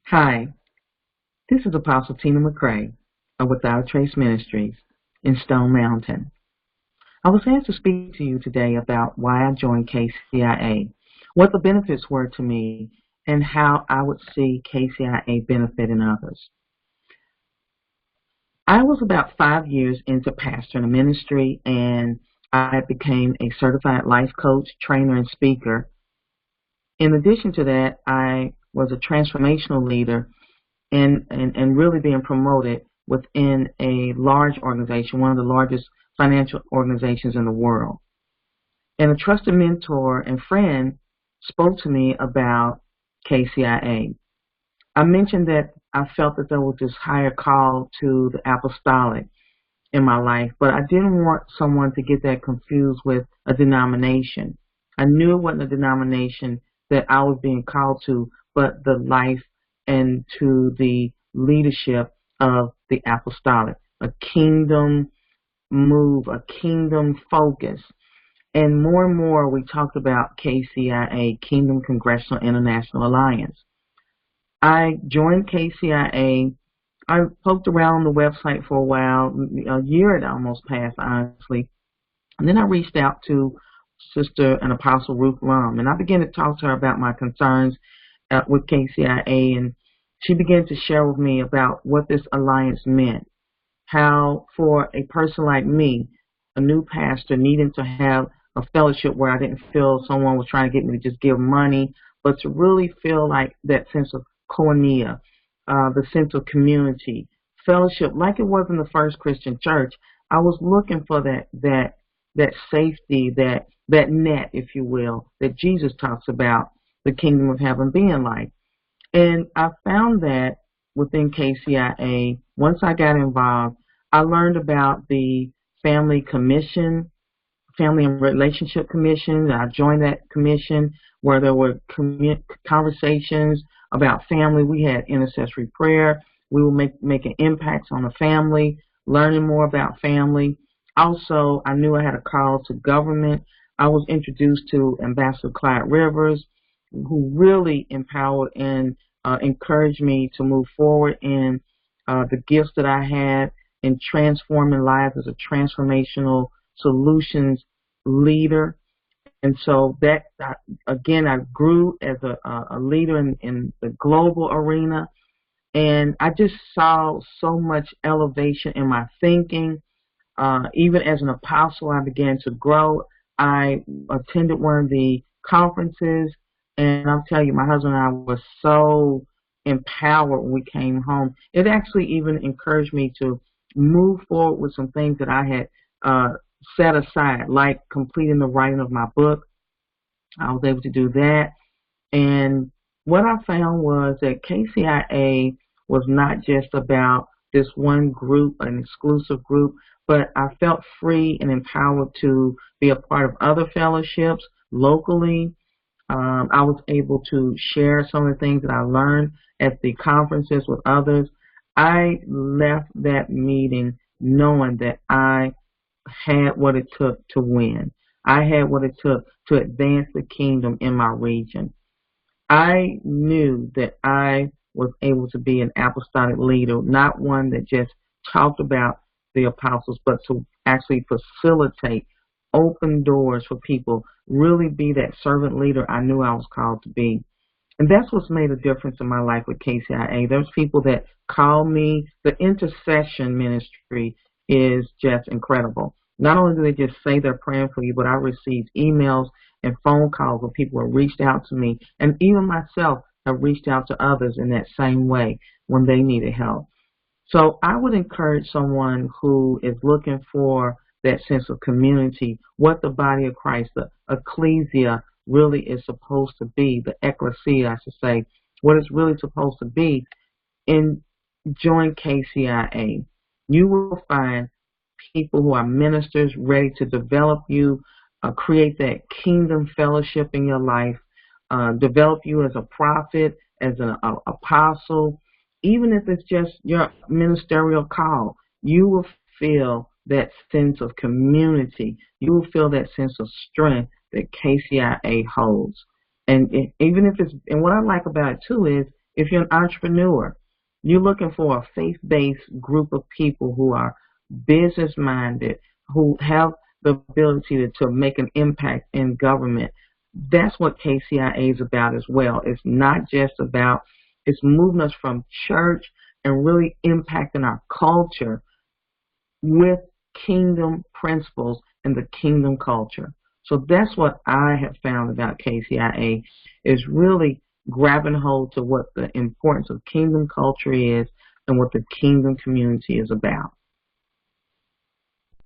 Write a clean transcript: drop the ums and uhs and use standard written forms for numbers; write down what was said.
Hi, this is Apostle Tina McCrea of Without a Trace Ministries in Stone Mountain. I was asked to speak to you today about why I joined KCIA, what the benefits were to me, and how I would see KCIA benefiting others. I was about 5 years into pastoring a ministry, and I became a certified life coach, trainer, and speaker. In addition to that, I was a transformational leader and really being promoted within a large organization, one of the largest financial organizations in the world. And a trusted mentor and friend spoke to me about KCIA. I mentioned that I felt that there was this higher call to the apostolic in my life, but I didn't want someone to get that confused with a denomination. I knew it wasn't a denomination that I was being called to, but the life and to the leadership of the apostolic, a kingdom move, a kingdom focus. And more we talked about KCIA, Kingdom Congressional International Alliance. I joined KCIA. I poked around on the website for a while, a year had almost passed, honestly. And then I reached out to Sister and Apostle Ruth Lum, and I began to talk to her about my concerns with KCIA, and she began to share with me about what this alliance meant, how for a person like me, a new pastor, needing to have a fellowship where I didn't feel someone was trying to get me to just give money, but to really feel like that sense of koinonia, the sense of community, fellowship, like it was in the first Christian church. I was looking for that safety, that net, if you will, that Jesus talks about the kingdom of heaven being like. And I found that within KCIA, once I got involved, I learned about the Family Commission, Family and Relationship Commission. I joined that commission where there were conversations about family. We had intercessory prayer. We were making impacts on the family, learning more about family. Also, I knew I had a call to government. I was introduced to Ambassador Clyde Rivers, who really empowered and encouraged me to move forward in the gifts that I had in transforming lives as a transformational solutions leader. And so that, again, I grew as a leader in the global arena. And I just saw so much elevation in my thinking. Even as an apostle, I began to grow. I attended one of the conferences, and I'll tell you, my husband and I were so empowered when we came home. It actually even encouraged me to move forward with some things that I had set aside, like completing the writing of my book. I was able to do that. And what I found was that KCIA was not just about this one group, an exclusive group, but I felt free and empowered to be a part of other fellowships locally. I was able to share some of the things that I learned at the conferences with others. I left that meeting knowing that I had what it took to win. I had what it took to advance the kingdom in my region. I knew that I was able to be an apostolic leader, not one that just talked about the apostles, but to actually facilitate, open doors for people, really be that servant leader I knew I was called to be. And that's what's made a difference in my life with KCIA. There's people that call me. The intercession ministry is just incredible. Not only do they just say they're praying for you, but I received emails and phone calls where people have reached out to me, and even myself have reached out to others in that same way when they needed help. So I would encourage someone who is looking for that sense of community, what the body of Christ, the ecclesia, really is supposed to be, the ecclesia, I should say, what it's really supposed to be, and join KCIA. You will find people who are ministers ready to develop you, create that kingdom fellowship in your life, develop you as a prophet, as an apostle. Even if it's just your ministerial call, you will feel that sense of community. You will feel that sense of strength that KCIA holds. And even if it's, and what I like about it too is If you're an entrepreneur, you're looking for a faith-based group of people who are business-minded, who have the ability to make an impact in government. That's what KCIA is about as well. It's not just about, it's moving us from church and really impacting our culture with kingdom principles and the kingdom culture. So that's what I have found about KCIA, is really grabbing hold to what the importance of kingdom culture is and what the kingdom community is about.